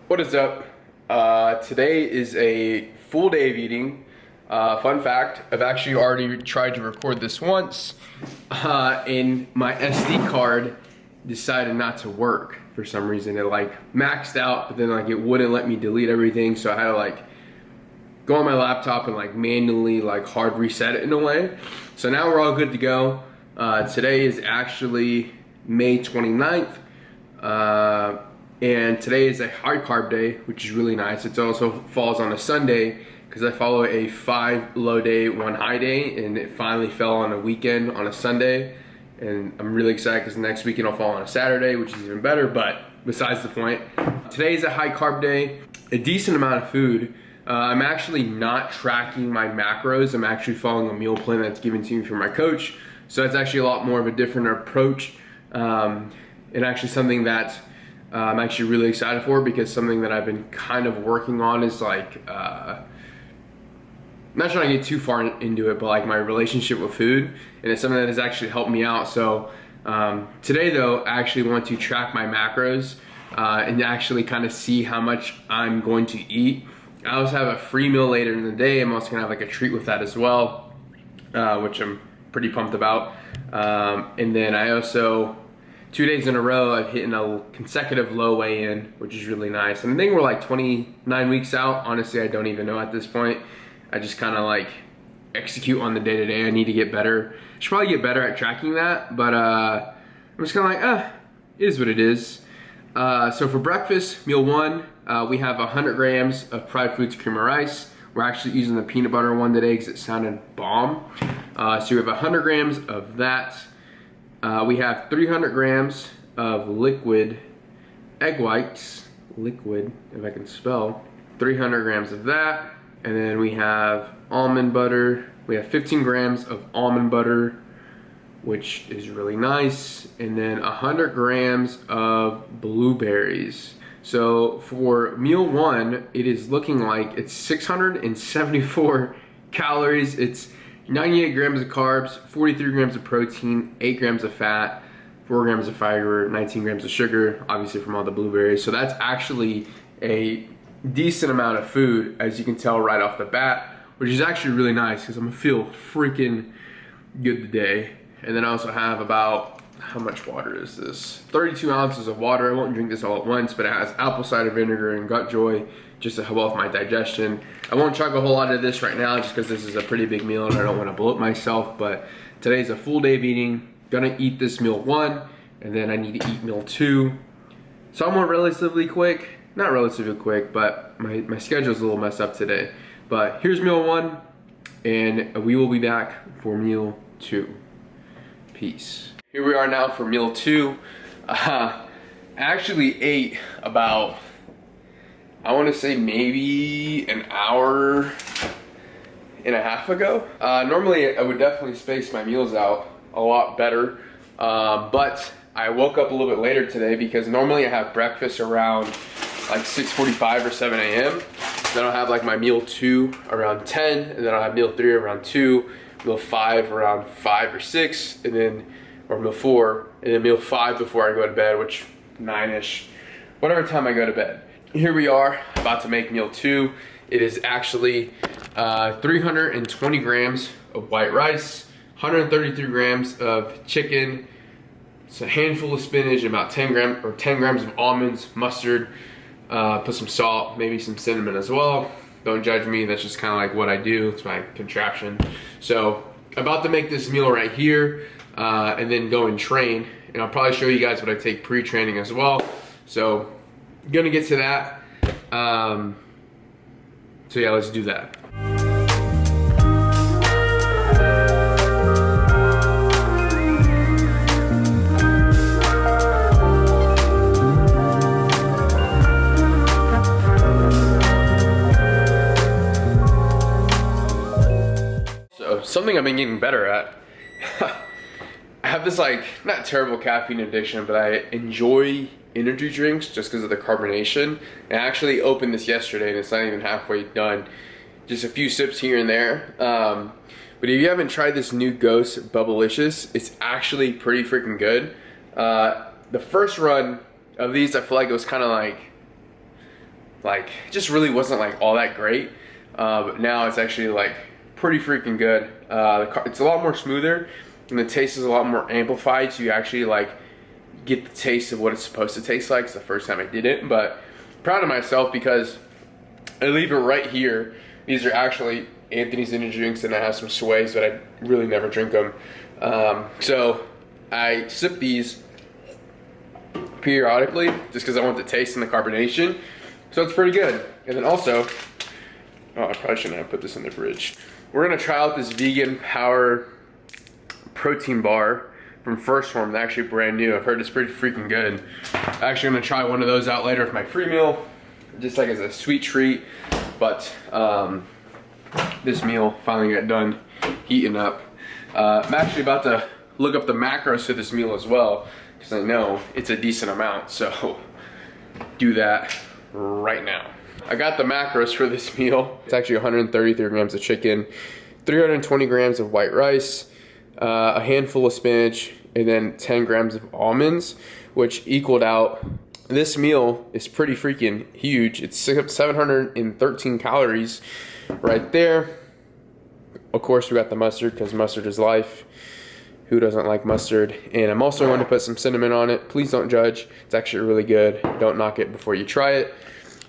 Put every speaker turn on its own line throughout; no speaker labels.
What is up? Today is a full day of eating. Fun fact, I've actually already tried to record this once and my SD card decided not to work for some reason. It like maxed out, but then like it wouldn't let me delete everything, so I had to like go on my laptop and like manually like hard reset it in a way. So now we're all good to go. Today is actually May 29th. And today is a high carb day, which is really nice. It also falls on a Sunday because I follow a 5 low day, 1 high day, and it finally fell on a weekend on a Sunday. And I'm really excited because the next weekend will fall on a Saturday, which is even better, but besides the point. Today is a high carb day, a decent amount of food. I'm actually not tracking my macros. I'm actually following a meal plan that's given to me from my coach. So that's actually a lot more of a different approach, and actually something that I'm actually really excited for, because something that I've been kind of working on is like, not trying to get too far into it, but like my relationship with food, and it's something that has actually helped me out. So today though, I actually want to track my macros and actually kind of see how much I'm going to eat. I also have a free meal later in the day. I'm also gonna have like a treat with that as well, which I'm pretty pumped about. And then I also, 2 days in a row, I've hit a consecutive low weigh-in, which is really nice. And I think we're like 29 weeks out. Honestly, I don't even know at this point. I just kind of like execute on the day-to-day. I need to get better. I should probably get better at tracking that, but I'm just kind of like, it is what it is. So for breakfast, meal 1, we have 100 grams of Pride Foods cream of rice. We're actually using the peanut butter one today because it sounded bomb. So we have 100 grams of that. We have 300 grams of liquid egg whites, liquid, if I can spell, 300 grams of that. And then we have almond butter. We have 15 grams of almond butter, which is really nice. And then 100 grams of blueberries. So for meal 1, it is looking like it's 674 calories. It's 98 grams of carbs, 43 grams of protein, 8 grams of fat, 4 grams of fiber, 19 grams of sugar, obviously from all the blueberries. So that's actually a decent amount of food, as you can tell right off the bat, which is actually really nice because I'm gonna feel freaking good today. And then I also have about, how much water is this? 32 ounces of water. I won't drink this all at once, but it has apple cider vinegar and gut joy just to help off my digestion. I won't chug a whole lot of this right now just because this is a pretty big meal and I don't want to bloat myself, but today's a full day of eating. Gonna eat this meal 1, and then I need to eat meal 2. So I'm relatively quick, not relatively quick, but my schedule's a little messed up today. But here's meal 1, and we will be back for meal 2. Peace. Here we are now for meal 2. I actually ate about, I want to say maybe an hour and a half ago. Normally I would definitely space my meals out a lot better, but I woke up a little bit later today because normally I have breakfast around like 6:45 or 7 a.m. Then I'll have like my meal 2 around 10, and then I'll have meal 3 around 2, meal 5 around 5 or 6, and then, or meal 4, and then meal 5 before I go to bed, which 9-ish, whatever time I go to bed. Here we are, about to make meal 2. It is actually 320 grams of white rice, 133 grams of chicken, it's a handful of spinach, and about 10 grams of almonds, mustard, put some salt, maybe some cinnamon as well. Don't judge me, that's just kind of like what I do. It's my contraption. So about to make this meal right here, and then go and train. And I'll probably show you guys what I take pre-training as well. So gonna get to that. So yeah, let's do that. So something I've been getting better at. I have this like, not terrible caffeine addiction, but I enjoy energy drinks just because of the carbonation. And I actually opened this yesterday and it's not even halfway done. Just a few sips here and there. But if you haven't tried this new Ghost Bubblicious, it's actually pretty freaking good. The first run of these, I feel like it was kind of like like, it just really wasn't like all that great. But now it's actually like pretty freaking good. It's a lot more smoother, and the taste is a lot more amplified, so you actually like get the taste of what it's supposed to taste like. It's the first time I did it, but proud of myself because I leave it right here. These are actually Anthony's energy drinks, and I have some Sways, but I really never drink them. So I sip these periodically just because I want the taste and the carbonation. So it's pretty good. And then also, oh, I probably shouldn't have put this in the fridge. We're gonna try out this vegan power protein bar from First Form. They're actually brand new. I've heard it's pretty freaking good. I'm actually gonna try one of those out later with my free meal, just like as a sweet treat. But this meal finally got done heating up. I'm actually about to look up the macros for this meal as well, because I know it's a decent amount, so do that right now. I got the macros for this meal. It's actually 133 grams of chicken, 320 grams of white rice, a handful of spinach, and then 10 grams of almonds, which equaled out. This meal is pretty freaking huge. It's 713 calories right there. Of course, we got the mustard because mustard is life. Who doesn't like mustard? And I'm also going to put some cinnamon on it. Please don't judge. It's actually really good. Don't knock it before you try it.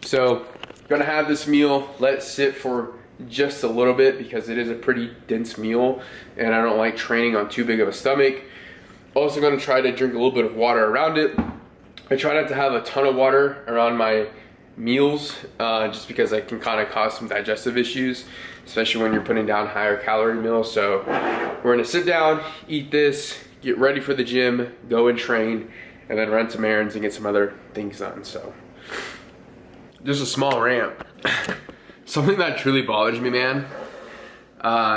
So, gonna have this meal. Let it sit for just a little bit because it is a pretty dense meal, and I don't like training on too big of a stomach. Also gonna try to drink a little bit of water around it. I try not to have a ton of water around my meals, just because I can kind of cause some digestive issues, especially when you're putting down higher calorie meals. So we're gonna sit down, eat this, get ready for the gym, go and train, and then run some errands and get some other things done. So just a small rant. Something that truly bothers me, man,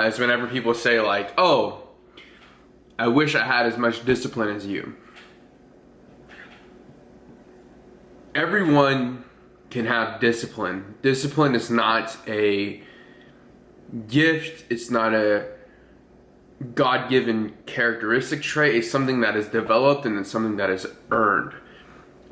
is whenever people say like, oh, I wish I had as much discipline as you. Everyone can have discipline. Discipline is not a gift. It's not a God-given characteristic trait. It's something that is developed, and it's something that is earned.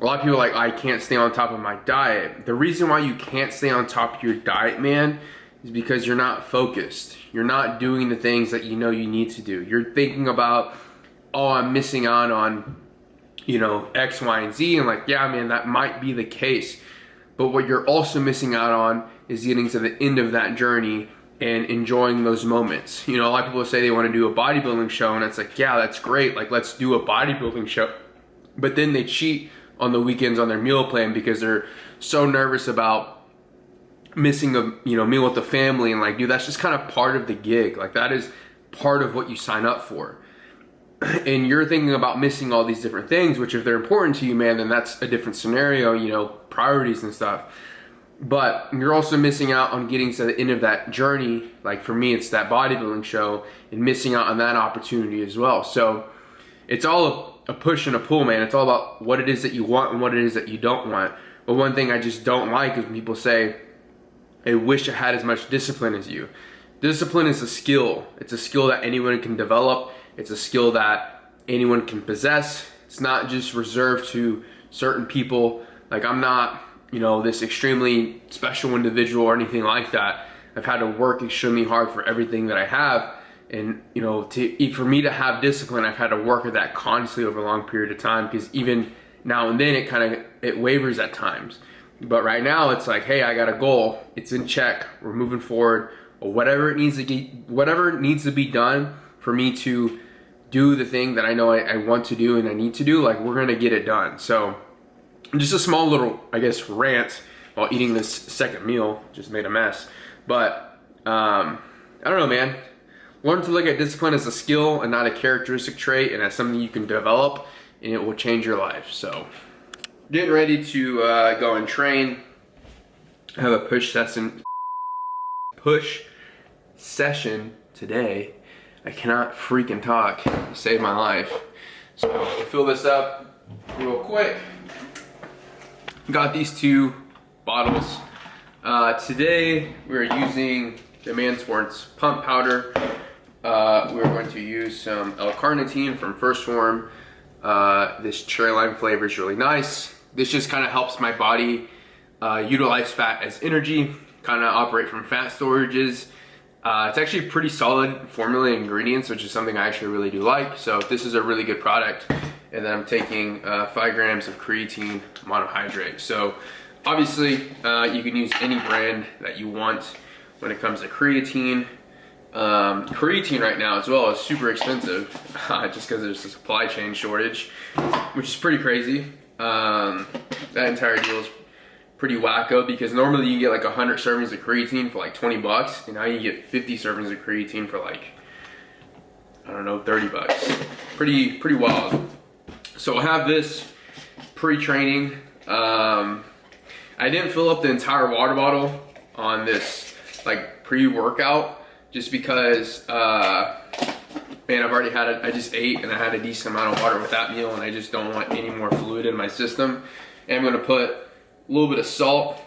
A lot of people are like, I can't stay on top of my diet. The reason why you can't stay on top of your diet, man, is because you're not focused. You're not doing the things that you know you need to do. You're thinking about, oh, I'm missing out on, you know, X, Y, and Z. And like, yeah, man, that might be the case. But what you're also missing out on is getting to the end of that journey and enjoying those moments. You know, a lot of people say they want to do a bodybuilding show, and it's like, yeah, that's great. Like, let's do a bodybuilding show. But then they cheat on the weekends on their meal plan because they're so nervous about missing a, you know, meal with the family. And like, dude, that's just kind of part of the gig. Like, that is part of what you sign up for. And you're thinking about missing all these different things, which if they're important to you, man, then that's a different scenario, you know, priorities and stuff. But you're also missing out on getting to the end of that journey. Like for me, it's that bodybuilding show, and missing out on that opportunity as well. So it's all a push and a pull, man. It's all about what it is that you want and what it is that you don't want. But one thing I just don't like is when people say, I wish I had as much discipline as you. Discipline is a skill. It's a skill that anyone can develop. It's a skill that anyone can possess. It's not just reserved to certain people. Like, I'm not, you know, this extremely special individual or anything like that. I've had to work extremely hard for everything that I have. And, you know, for me to have discipline, I've had to work at that constantly over a long period of time, because even now and then it wavers at times. But right now it's like, hey, I got a goal. It's in check. We're moving forward. Or whatever needs to be done for me to do the thing that I know I want to do and I need to do, like, we're gonna get it done. So just a small little, I guess, rant while eating this second meal. Just made a mess. But I don't know, man. Learn to look at discipline as a skill and not a characteristic trait, and as something you can develop, and it will change your life. So getting ready to go and train. I have a push session today. I cannot freaking talk to save my life. So I'll fill this up real quick. Got these two bottles. Today we're using the Mansports pump powder. We're going to use some L-carnitine from First Form. This cherry lime flavor is really nice. This just kind of helps my body utilize fat as energy, kind of operate from fat storages. It's actually pretty solid formula ingredients, which is something I actually really do like. So this is a really good product. And then I'm taking 5 grams of creatine monohydrate. So obviously you can use any brand that you want when it comes to creatine. Creatine right now as well is super expensive just because there's a supply chain shortage, which is pretty crazy. That entire deal is pretty wacko because normally you get like 100 servings of creatine for like 20 bucks, and now you get 50 servings of creatine for like, I don't know, 30 bucks. Pretty wild. So I have this pre-training. I didn't fill up the entire water bottle on this like pre-workout just because man, I've already had it. I just ate and I had a decent amount of water with that meal, and I just don't want any more fluid in my system. And I'm gonna put a little bit of salt.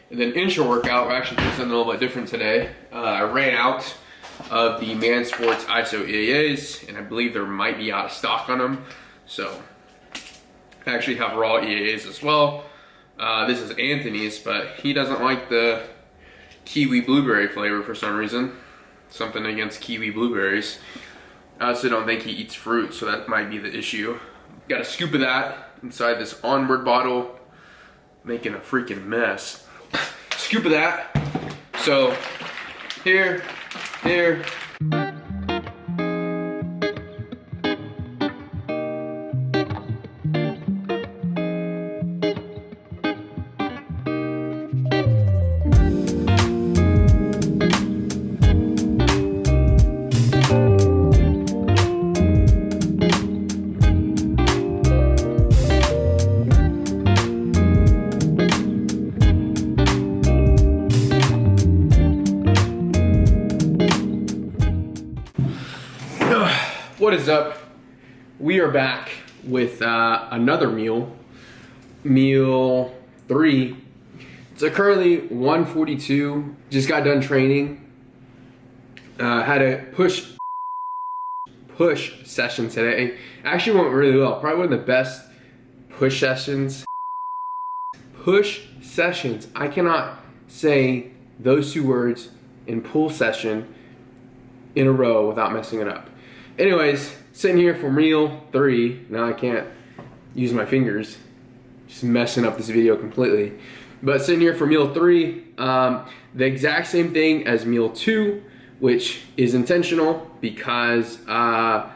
And then intra-workout, we're actually doing something a little bit different today. I ran out of the Man Sports ISO EAAs, and I believe there might be out of stock on them. So I actually have raw EAAs as well. This is Anthony's, but he doesn't like the kiwi blueberry flavor for some reason. Something against kiwi blueberries. I also don't think he eats fruit, so that might be the issue. Got a scoop of that inside this Onward bottle. Making a freaking mess. Scoop of that. So here. What is up? We are back with another meal 3. It's currently 1:42. Just got done training. Had a push session today. Actually went really well. Probably one of the best push sessions. I cannot say those 2 words in pull session in a row without messing it up. Anyways, sitting here for meal 3. Now I can't use my fingers. Just messing up this video completely. But sitting here for meal 3, the exact same thing as meal 2, which is intentional because I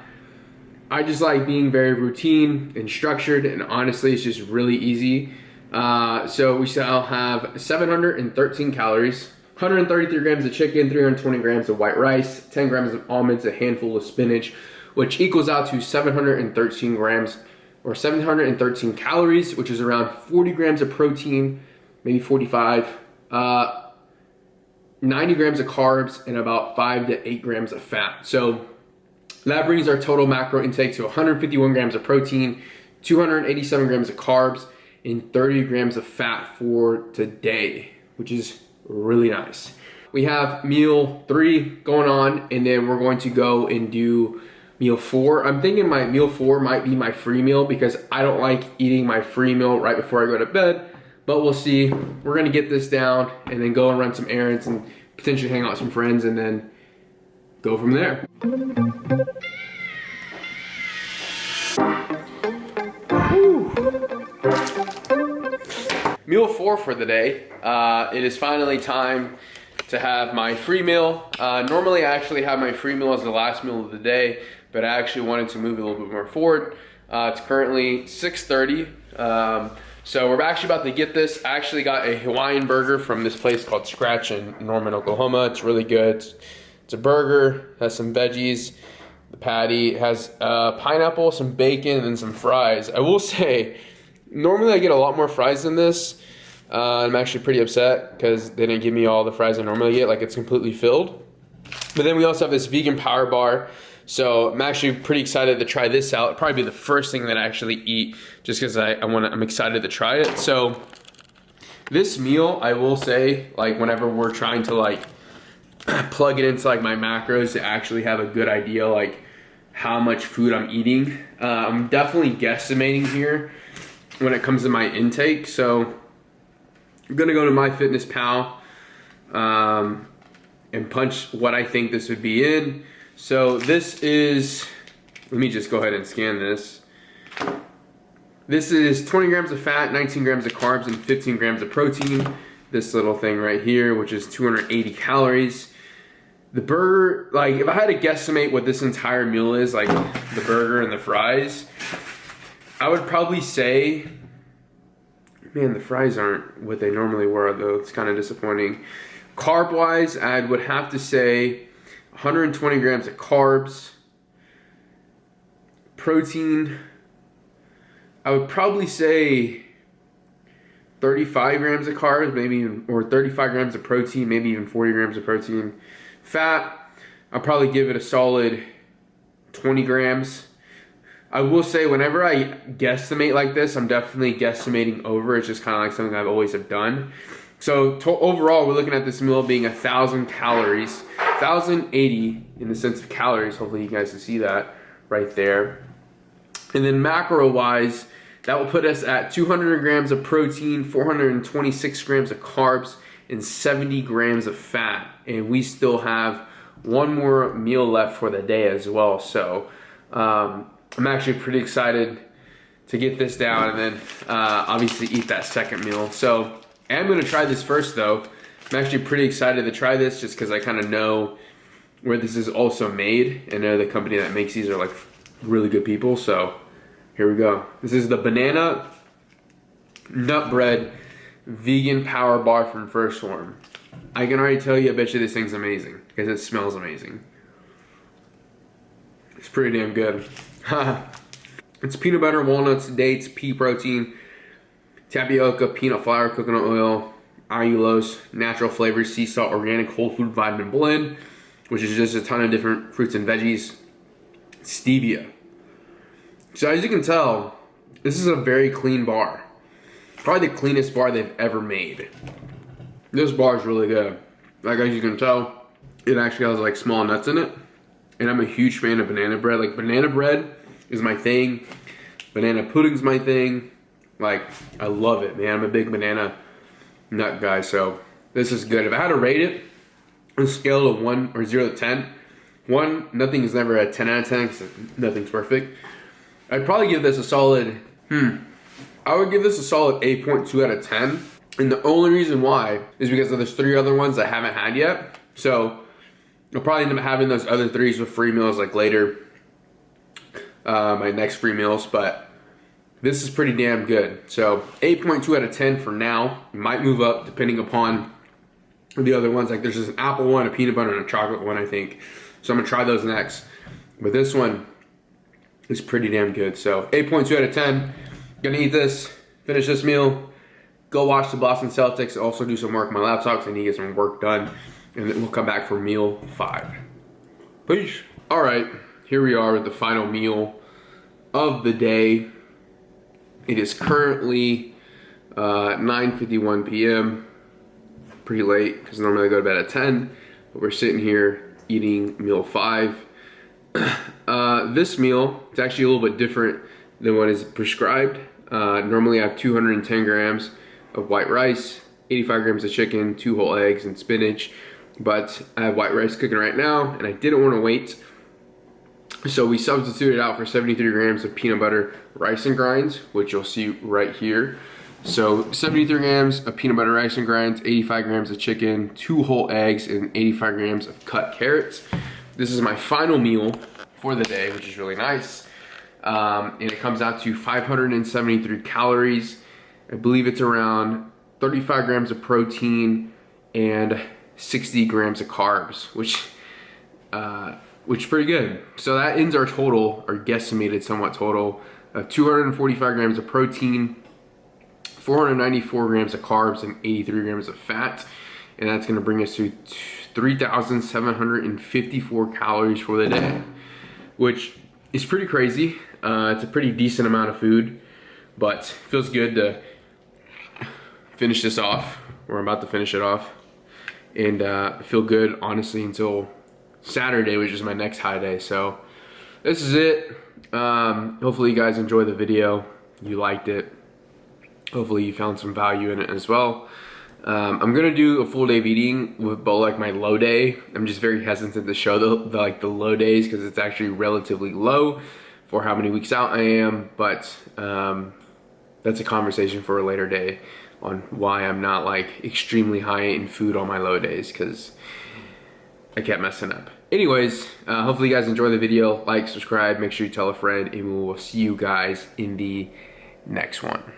just like being very routine and structured, and honestly it's just really easy. So we shall have 713 calories. 133 grams of chicken, 320 grams of white rice, 10 grams of almonds, a handful of spinach, which equals out to 713 grams or 713 calories, which is around 40 grams of protein, maybe 45, 90 grams of carbs, and about 5 to 8 grams of fat. So that brings our total macro intake to 151 grams of protein, 287 grams of carbs, and 30 grams of fat for today, which is really nice. We have meal 3 going on, and then we're going to go and do meal 4. I'm thinking my meal 4 might be my free meal because I don't like eating my free meal right before I go to bed, but we'll see. We're gonna get this down and then go and run some errands and potentially hang out with some friends and then go from there. Meal 4 for the day. It is finally time to have my free meal. Normally I actually have my free meal as the last meal of the day, but I actually wanted to move a little bit more forward. It's currently 6:30. So we're actually about to get this. I actually got a Hawaiian burger from this place called Scratch in Norman, Oklahoma. It's really good. It's a burger, has some veggies. The patty has pineapple, some bacon, and some fries. I will say, normally I get a lot more fries than this. I'm actually pretty upset because they didn't give me all the fries I normally get, like it's completely filled. But then we also have this vegan power bar. So I'm actually pretty excited to try this out. It'll probably be the first thing that I actually eat just because I'm excited to try it. So this meal, I will say, like whenever we're trying to like plug it into like my macros to actually have a good idea like how much food I'm eating. I'm definitely guesstimating here when it comes to my intake. So I'm gonna go to MyFitnessPal and punch what I think this would be in. So this is, let me just go ahead and scan this. This is 20 grams of fat, 19 grams of carbs, and 15 grams of protein. This little thing right here, which is 280 calories. The burger, like if I had to guesstimate what this entire meal is, like the burger and the fries, I would probably say, man, the fries aren't what they normally were though. It's kind of disappointing. Carb wise, I would have to say 120 grams of carbs. Protein, I would probably say 35 grams of carbs, maybe even, or 35 grams of protein, maybe even 40 grams of protein. Fat, I'll probably give it a solid 20 grams. I will say whenever I guesstimate like this, I'm definitely guesstimating over. It's just kind of like something I've always have done. So overall, we're looking at this meal being 1,000 calories, 1,080 in the sense of calories. Hopefully you guys can see that right there. And then macro-wise, that will put us at 200 grams of protein, 426 grams of carbs, and 70 grams of fat. And we still have one more meal left for the day as well. So I'm actually pretty excited to get this down and then obviously eat that second meal. So I'm gonna try this first though. I'm actually pretty excited to try this just because I kind of know where this is also made. And I know the company that makes these are like really good people. So here we go. This is the banana nut bread vegan power bar from First Form. I can already tell you, I bet you this thing's amazing because it smells amazing. It's pretty damn good. It's peanut butter, walnuts, dates, pea protein, tapioca, peanut flour, coconut oil, allulose, natural flavors, sea salt, organic whole food vitamin blend, which is just a ton of different fruits and veggies, stevia. So as you can tell, this is a very clean bar. Probably the cleanest bar they've ever made. This bar is really good. Like as you can tell, it actually has like small nuts in it. And I'm a huge fan of banana bread. Like banana bread is my thing. Banana pudding's my thing. Like I love it, man. I'm a big banana nut guy. So this is good. If I had to rate it on a scale of 1 or 0 to 10, 1, nothing is never a 10 out of 10 because nothing's perfect. I'd probably give this a solid, I would give this a solid 8.2 out of 10. And the only reason why is because there's 3 other ones I haven't had yet. So I'll probably end up having those other 3s with free meals like later, my next free meals. But this is pretty damn good. So 8.2 out of 10 for now. It might move up depending upon the other ones. Like there's just an apple one, a peanut butter, and a chocolate one, I think. So I'm gonna try those next. But this one is pretty damn good. So 8.2 out of 10. Gonna eat this, finish this meal, go watch the Boston Celtics, also do some work on my laptop because I need to get some work done. And then we'll come back for meal 5. Peace. All right, here we are with the final meal of the day. It is currently 9:51 p.m. Pretty late because normally I go to bed at 10. But we're sitting here eating meal 5. This meal is actually a little bit different than what is prescribed. Normally I have 210 grams of white rice, 85 grams of chicken, 2 whole eggs, and spinach. But I have white rice cooking right now, and I didn't want to wait. So we substituted out for 73 grams of peanut butter rice and grinds, which you'll see right here. So 73 grams of peanut butter rice and grinds, 85 grams of chicken, 2 whole eggs, and 85 grams of cut carrots. This is my final meal for the day, which is really nice. And it comes out to 573 calories. I believe it's around 35 grams of protein and 60 grams of carbs, which is pretty good. So that ends our total, or guesstimated somewhat total, of 245 grams of protein, 494 grams of carbs, and 83 grams of fat. And that's gonna bring us to 3,754 calories for the day, which is pretty crazy. It's a pretty decent amount of food, but feels good to finish this off. We're about to finish it off. And I feel good, honestly, until Saturday, which is my next high day. So this is it. Hopefully you guys enjoyed the video. You liked it. Hopefully you found some value in it as well. I'm gonna do a full day of eating with both like my low day. I'm just very hesitant to show the low days because it's actually relatively low for how many weeks out I am, but that's a conversation for a later day on why I'm not like extremely high in food on my low days, because I kept messing up. Anyways, hopefully you guys enjoy the video. Like, subscribe, make sure you tell a friend, and we will see you guys in the next one.